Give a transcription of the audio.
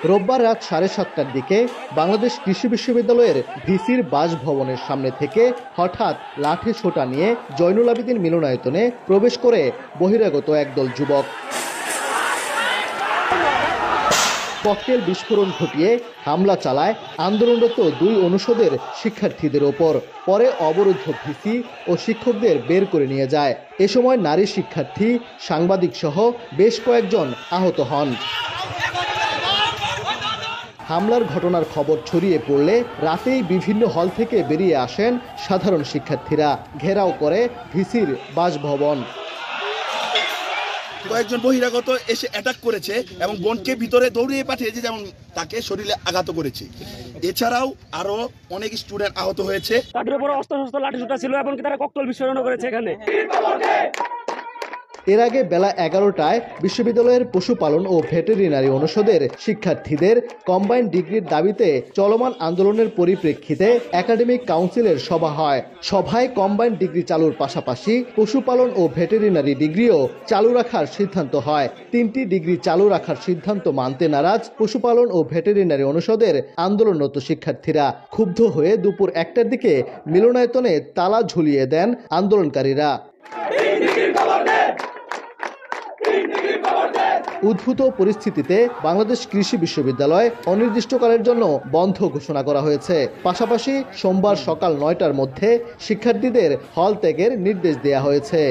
রোববার রাত 7:30টার দিকে বাংলাদেশ কৃষি বিশ্ববিদ্যালয়ের ভিসির বাসভবনের সামনে থেকে হঠাৎ লাঠি সোঁটা নিয়ে জয়নুল আবেদীন মিলনায়তনে প্রবেশ করে বহিরাগত একদল যুবক। ককটেল বিস্ফোরণ ঘটিয়ে হামলা চালায় আন্দোলনরত 2 অনুষদের শিক্ষার্থীদের ওপর। পরে অবরুদ্ধ ভিসি ও শিক্ষকদের বের করে নিয়ে যায়। এ সময় নারী শিক্ষার্থী, সাংবাদিক সহ বেশ কয়েকজন আহত হন। হামলার ঘটনার খবর ছড়িয়ে পড়লে রাতেই বিভিন্ন হল থেকে বেরিয়ে আসেন সাধারণ শিক্ষার্থীরা, ঘেরাও করে ভিসির বাসভবন। কয়েকজন বহিরাগত এসে অ্যাটাক করেছে এবং বোনকে ভিতরে দৌড়িয়ে পাঠিয়েছে, যেমন তাকে শরীরে আঘাত করেছে। এছাড়াও আরো অনেক স্টুডেন্ট আহত হয়েছে। তাদের উপর অস্ত্র লাঠিসোঁটা ছিল এবং তারা ককটেল বিস্ফোরণ করেছে এখানে। এর আগে বেলা 11টায় বিশ্ববিদ্যালয়ের পশুপালন ও ভেটেরিনারি অনুষদের শিক্ষার্থীদের কম্বাইন্ড ডিগ্রির দাবিতে চলমান আন্দোলনের পরিপ্রেক্ষিতে একাডেমিক কাউন্সিলের সভা হয়। সভায় কম্বাইন্ড ডিগ্রি চালুর পাশাপাশি পশুপালন ও ভেটেরিনারি ডিগ্রিও চালু রাখার সিদ্ধান্ত হয়। 3টি ডিগ্রি চালু রাখার সিদ্ধান্ত মানতে নারাজ পশুপালন ও ভেটেরিনারি অনুষদের আন্দোলনরত শিক্ষার্থীরা। ক্ষুব্ধ হয়ে দুপুর 1টার দিকে মিলনায়তনে তালা ঝুলিয়ে দেন আন্দোলনকারীরা। উদ্ভূত পরিস্থিতিতে বাংলাদেশ কৃষি বিশ্ববিদ্যালয় অনির্দিষ্টকালের জন্য বন্ধ ঘোষণা করা হয়েছে। পাশাপাশি সোমবার সকাল 9টার মধ্যে শিক্ষার্থীদের হল ত্যাগের নির্দেশ দেওয়া হয়েছে।